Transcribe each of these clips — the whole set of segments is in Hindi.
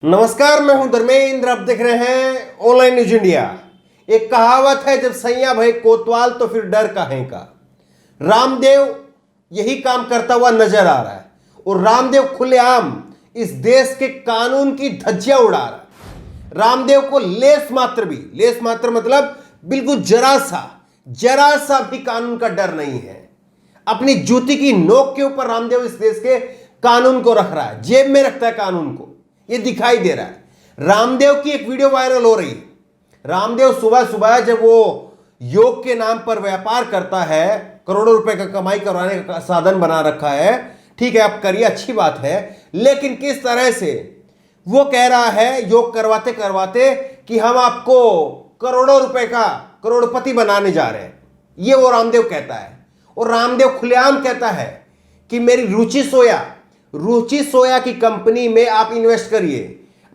नमस्कार, मैं हूं धर्मेंद्र। आप देख रहे हैं ऑनलाइन न्यूज इंडिया। एक कहावत है, जब सैया भय कोतवाल तो फिर डर काहे का। रामदेव यही काम करता हुआ नजर आ रहा है और रामदेव खुलेआम इस देश के कानून की धज्जियां उड़ा रहा है। रामदेव को लेस मात्र मतलब बिल्कुल जरा सा भी कानून का डर नहीं है। अपनी जूती की नोक के ऊपर रामदेव इस देश के कानून को रख रहा है, जेब में रखता है कानून को। ये दिखाई दे रहा है। रामदेव की एक वीडियो वायरल हो रही है। रामदेव सुबह सुबह जब वो योग के नाम पर व्यापार करता है, करोड़ों रुपए का कमाई करवाने का साधन बना रखा है। ठीक है, आप करिए, अच्छी बात है, लेकिन किस तरह से वो कह रहा है योग करवाते करवाते कि हम आपको करोड़ों रुपए का करोड़पति बनाने जा रहे हैं। ये वो रामदेव कहता है। और रामदेव खुलेआम कहता है कि मेरी रुचि सोया की कंपनी में आप इन्वेस्ट करिए,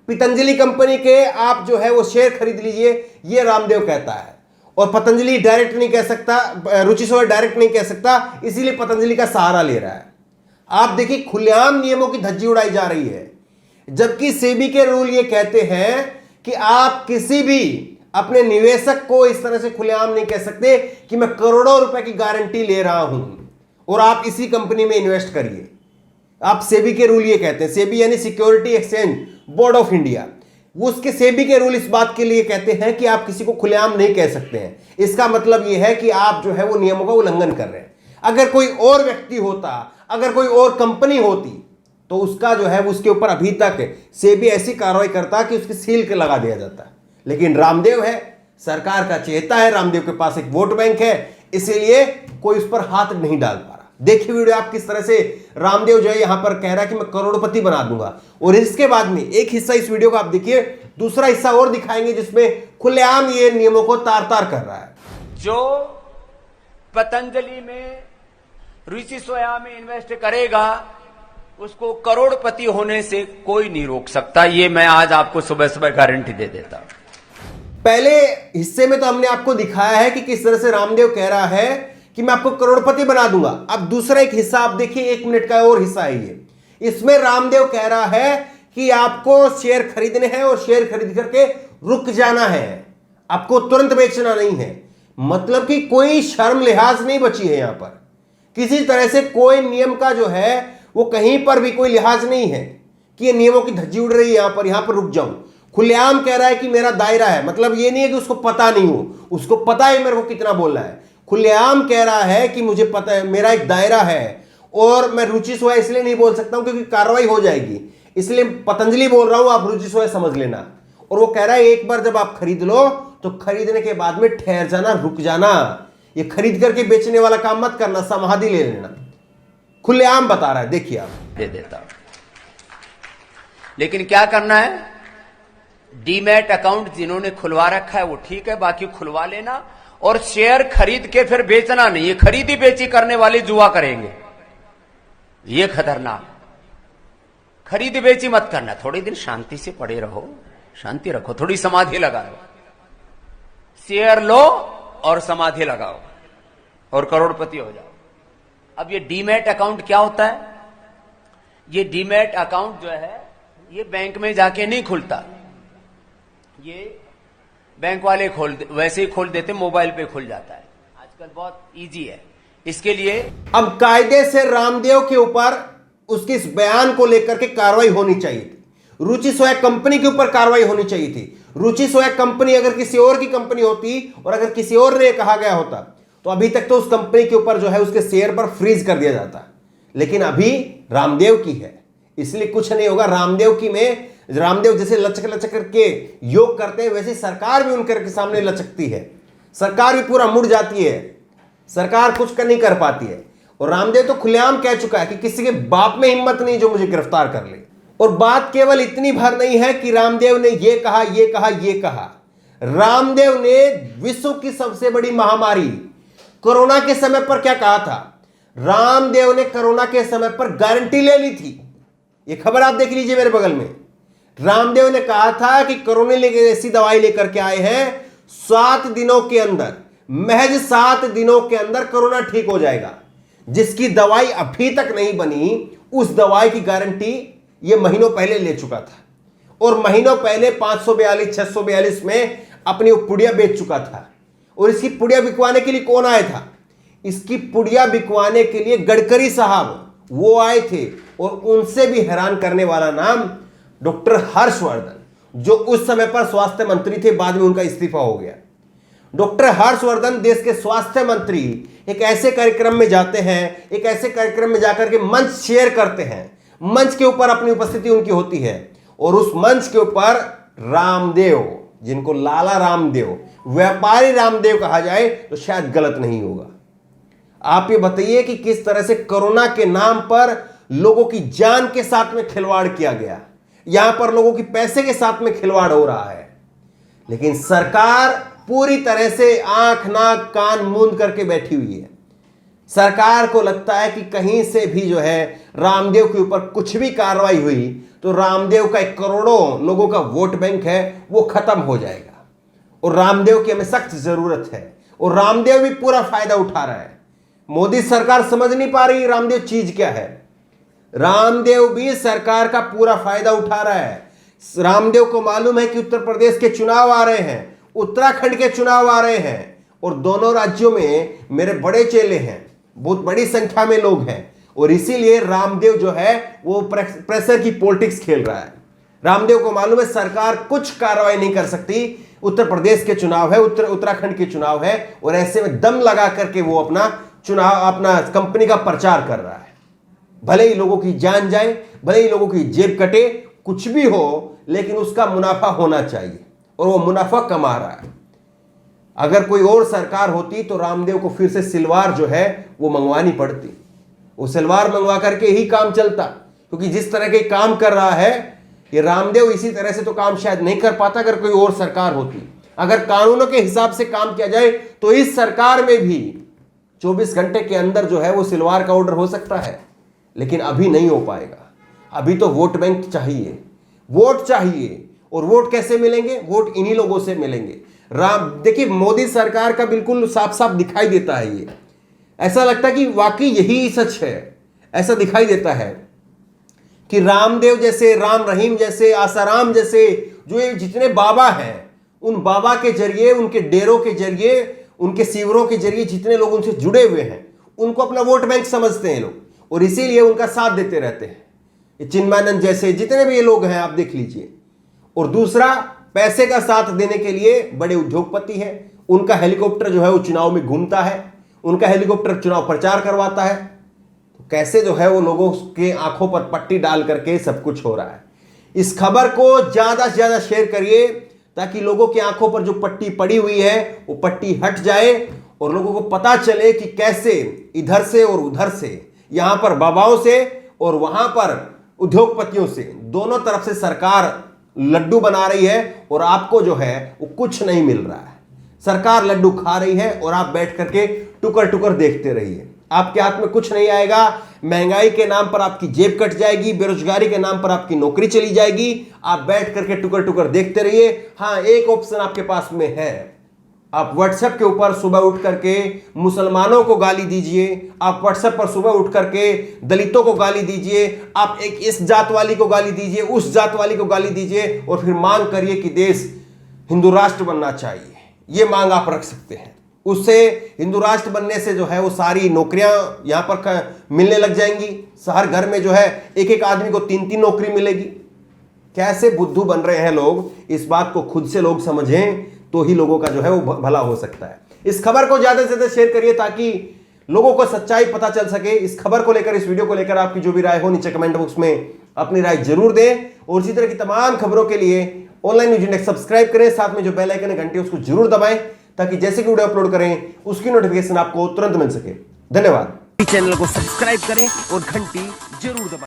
पतंजलि कंपनी के आप जो है वो शेयर खरीद लीजिए। ये रामदेव कहता है। और पतंजलि डायरेक्ट नहीं कह सकता, रुचि सोया डायरेक्ट नहीं कह सकता, इसीलिए पतंजलि का सहारा ले रहा है। आप देखिए, खुलेआम नियमों की धज्जी उड़ाई जा रही है, जबकि सेबी के रूल ये कहते हैं कि आप किसी भी अपने निवेशक को इस तरह से खुलेआम नहीं कह सकते कि मैं करोड़ों रुपए की गारंटी ले रहा हूं और आप इसी कंपनी में इन्वेस्ट करिए। आप सेबी के रूल ये कहते हैं, सेबी यानी security exchange board of India, उसके सेबी के रूल इस बात के लिए कहते हैं कि आप किसी को खुलेआम नहीं कह सकते हैं। इसका मतलब यह है कि आप जो है वो नियमों का उल्लंघन कर रहे हैं। अगर कोई और व्यक्ति होता, अगर कोई और कंपनी होती, तो उसका जो है उसके ऊपर अभी तक सेबी ऐसी कार्रवाई करता कि उसकी सील के लगा दिया जाता। लेकिन रामदेव है, सरकार का चहेता है, रामदेव के पास एक वोट बैंक है, इसीलिए कोई उस पर हाथ नहीं डाल पा रहा। देखिए वीडियो आप किस तरह से रामदेव जो है यहां पर कह रहा है कि मैं करोड़पति बना दूंगा। और इसके बाद में एक हिस्सा इस वीडियो का आप देखिए, दूसरा हिस्सा और दिखाएंगे जिसमें खुलेआम ये नियमों को तार तार कर रहा है। जो पतंजलि में, रुचि सोया में इन्वेस्ट करेगा, उसको करोड़पति होने से कोई नहीं रोक सकता। ये मैं आज आपको सुबह सुबह गारंटी दे देता हूं। पहले हिस्से में तो हमने आपको दिखाया है कि किस तरह से रामदेव कह रहा है कि मैं आपको करोड़पति बना दूंगा। अब दूसरा एक हिस्सा आप देखिए, 1 मिनट का और हिस्सा है ये। इसमें रामदेव कह रहा है कि आपको शेयर खरीदने हैं और शेयर खरीद करके रुक जाना है, आपको तुरंत बेचना नहीं है। मतलब कि कोई शर्म लिहाज नहीं बची है यहां पर, किसी तरह से कोई नियम का जो है वो कहीं पर भी कोई लिहाज नहीं है कि ये नियमों की धज्जी उड़ रही है यहां पर रुक जाऊं। खुलेआम कह रहा है कि मेरा दायरा है, मतलब ये नहीं है कि उसको पता नहीं हो, उसको पता है मेरे को कितना बोलना है। खुलेआम कह रहा है कि मुझे पता है, मेरा एक दायरा है और मैं रुचि सोया इसलिए नहीं बोल सकता हूं क्योंकि कार्रवाई हो जाएगी, इसलिए पतंजलि बोल रहा हूं, आप रुचि सोया समझ लेना। और वो कह रहा है एक बार जब आप खरीद लो तो खरीदने के बाद में ठहर जाना, रुक जाना, ये खरीद करके बेचने वाला काम मत करना, समाधि ले लेना। खुलेआम बता रहा है, देखिए आप। दे देता हूं, लेकिन क्या करना है, डीमैट अकाउंट जिन्होंने खुलवा रखा है वो ठीक है, बाकी खुलवा लेना। और शेयर खरीद के फिर बेचना नहीं, ये खरीदी बेची करने वाले जुआ करेंगे, ये खतरनाक। खरीदी बेची मत करना, थोड़े दिन शांति से पड़े रहो, शांति रखो, थोड़ी समाधि लगाओ, शेयर लो और समाधि लगाओ और करोड़पति हो जाओ। अब ये डीमैट अकाउंट क्या होता है? ये डीमैट अकाउंट जो है ये बैंक में जाके नहीं खुलता, ये बैंक वाले वैसे ही खोल देते, मोबाइल पे खुल जाता है, आजकल बहुत इजी है। इसके लिए अब कायदे से रामदेव के ऊपर उसके इस बयान को लेकर के कार्रवाई होनी चाहिए थी। रुचि सोया कंपनी के ऊपर कार्रवाई होनी चाहिए थी। रुचि सोया कंपनी अगर किसी और की कंपनी होती और अगर किसी और ने कहा गया होता तो अभी तक तो उस कंपनी के ऊपर जो है उसके शेयर पर फ्रीज कर दिया जाता, लेकिन अभी रामदेव की है, इसलिए कुछ नहीं होगा। रामदेव जैसे लचक लचक करके योग करते हैं, वैसे सरकार भी उनके सामने लचकती है, सरकार भी पूरा मुड़ जाती है, सरकार कुछ नहीं कर पाती है। और रामदेव तो खुलेआम कह चुका है कि किसी के बाप में हिम्मत नहीं जो मुझे गिरफ्तार कर ले। और बात केवल इतनी भर नहीं है कि रामदेव ने ये कहा। रामदेव ने विश्व की सबसे बड़ी महामारी कोरोना के समय पर क्या कहा था? रामदेव ने कोरोना के समय पर गारंटी ले ली थी। ये खबर आप देख लीजिए मेरे बगल में। रामदेव ने कहा था कि कोरोना लेकर ऐसी दवाई लेकर के आए हैं, 7 दिनों के अंदर, महज 7 दिनों के अंदर कोरोना ठीक हो जाएगा। जिसकी दवाई अभी तक नहीं बनी, उस दवाई की गारंटी ये महीनों पहले ले चुका था। और महीनों पहले 542 642 में अपनी वो पुड़िया बेच चुका था। और इसकी पुड़िया बिकवाने के लिए कौन आया था? इसकी पुड़िया बिकवाने के लिए गडकरी साहब वो आए थे। और उनसे भी हैरान करने वाला नाम डॉक्टर हर्षवर्धन, जो उस समय पर स्वास्थ्य मंत्री थे, बाद में उनका इस्तीफा हो गया। डॉक्टर हर्षवर्धन देश के स्वास्थ्य मंत्री एक ऐसे कार्यक्रम में जाते हैं, एक ऐसे कार्यक्रम में जाकर के मंच शेयर करते हैं, मंच के ऊपर अपनी उपस्थिति उनकी होती है। और उस मंच के ऊपर रामदेव, जिनको लाला रामदेव, व्यापारी रामदेव कहा जाए तो शायद गलत नहीं होगा। आप ये बताइए कि किस तरह से कोरोना के नाम पर लोगों की जान के साथ में खिलवाड़ किया गया, यहां पर लोगों की पैसे के साथ में खिलवाड़ हो रहा है। लेकिन सरकार पूरी तरह से आंख नाक कान मूंद करके बैठी हुई है। सरकार को लगता है कि कहीं से भी जो है रामदेव के ऊपर कुछ भी कार्रवाई हुई तो रामदेव का एक करोड़ों लोगों का वोट बैंक है वो खत्म हो जाएगा। और रामदेव की हमें सख्त जरूरत है। और रामदेव भी पूरा फायदा उठा रहा है। मोदी सरकार समझ नहीं पा रही रामदेव चीज क्या है। रामदेव भी सरकार का पूरा फायदा उठा रहा है। रामदेव को मालूम है कि उत्तर प्रदेश के चुनाव आ रहे हैं, उत्तराखंड के चुनाव आ रहे हैं, और दोनों राज्यों में मेरे बड़े चेले हैं, बहुत बड़ी संख्या में लोग हैं। और इसीलिए रामदेव जो है वो प्रेशर की पॉलिटिक्स खेल रहा है। रामदेव को मालूम है सरकार कुछ कार्रवाई नहीं कर सकती। उत्तर प्रदेश के चुनाव है, उत्तराखंड के चुनाव है, और ऐसे में दम लगा करके वो अपना चुनाव, अपना कंपनी का प्रचार कर रहा है। भले ही लोगों की जान जाए, भले ही लोगों की जेब कटे, कुछ भी हो, लेकिन उसका मुनाफा होना चाहिए। और वो मुनाफा कमा रहा है। अगर कोई और सरकार होती तो रामदेव को फिर से सिलवार जो है वो मंगवानी पड़ती। वो सिलवार मंगवा करके ही काम चलता, क्योंकि जिस तरह के काम कर रहा है ये रामदेव, इसी तरह से तो काम शायद नहीं कर पाता अगर कोई और सरकार होती। अगर कानूनों के हिसाब से काम किया जाए तो इस सरकार में भी 24 घंटे के अंदर जो है वो सिलवार का ऑर्डर हो सकता है। लेकिन अभी नहीं हो पाएगा। अभी तो वोट बैंक चाहिए, वोट चाहिए। और वोट कैसे मिलेंगे? वोट इन्हीं लोगों से मिलेंगे। देखिए, मोदी सरकार का बिल्कुल साफ साफ दिखाई देता है। ये ऐसा लगता है कि वाकई यही सच है। ऐसा दिखाई देता है कि रामदेव जैसे, राम रहीम जैसे, आसाराम जैसे जो ये जितने बाबा हैं, उन बाबा के जरिए, उनके डेरों के जरिए, उनके शिविरों के जरिए जितने लोग उनसे जुड़े हुए हैं, उनको अपना वोट बैंक समझते हैं लोग। और इसीलिए उनका साथ देते रहते हैं। ये चिन्मयानंद जैसे जितने भी ये लोग हैं, आप देख लीजिए। और दूसरा, पैसे का साथ देने के लिए बड़े उद्योगपति हैं। उनका हेलीकॉप्टर जो है वो चुनाव में घूमता है, उनका हेलीकॉप्टर चुनाव प्रचार करवाता है। तो कैसे जो है वो लोगों के आंखों पर पट्टी डाल करके सब कुछ हो रहा है। इस खबर को ज्यादा से ज्यादा शेयर करिए ताकि लोगों की आंखों पर जो पट्टी पड़ी हुई है वो पट्टी हट जाए और लोगों को पता चले कि कैसे इधर से और उधर से, यहां पर बाबाओं से और वहां पर उद्योगपतियों से, दोनों तरफ से सरकार लड्डू बना रही है और आपको जो है वो कुछ नहीं मिल रहा है। सरकार लड्डू खा रही है और आप बैठ करके टुकर टुकर देखते रहिए। आपके हाथ में कुछ नहीं आएगा। महंगाई के नाम पर आपकी जेब कट जाएगी, बेरोजगारी के नाम पर आपकी नौकरी चली जाएगी। आप बैठ करके टुकर टुकर देखते रहिए। हाँ, एक ऑप्शन आपके पास में है। आप व्हाट्सएप के ऊपर सुबह उठ करके मुसलमानों को गाली दीजिए, आप व्हाट्सएप पर सुबह उठ करके दलितों को गाली दीजिए, आप एक इस जात वाली को गाली दीजिए, उस जात वाली को गाली दीजिए और फिर मांग करिए कि देश हिंदू राष्ट्र बनना चाहिए। ये मांग आप रख सकते हैं। उससे हिंदू राष्ट्र बनने से जो है वो सारी नौकरियां यहां पर मिलने लग जाएंगी। हर घर में जो है एक एक आदमी को 3-3 नौकरी मिलेगी। कैसे बुद्धू बन रहे हैं लोग, इस बात को खुद से लोग समझें तो ही लोगों का जो है वो भला हो सकता है। इस खबर को ज्यादा से ज्यादा शेयर करिए ताकि लोगों को सच्चाई पता चल सके। इस खबर को लेकर, इस वीडियो को लेकर आपकी जो भी राय हो नीचे कमेंट बॉक्स में अपनी राय जरूर दें। और इसी तरह की तमाम खबरों के लिए ऑनलाइन न्यूज इंडेक्स सब्सक्राइब करें, साथ में जो बेल आइकन है घंटी उसको जरूर दबाएं ताकि जैसे कि वीडियो अपलोड करें उसकी नोटिफिकेशन आपको तुरंत मिल सके। धन्यवाद। चैनल को सब्सक्राइब करें और घंटी जरूर दबाएं।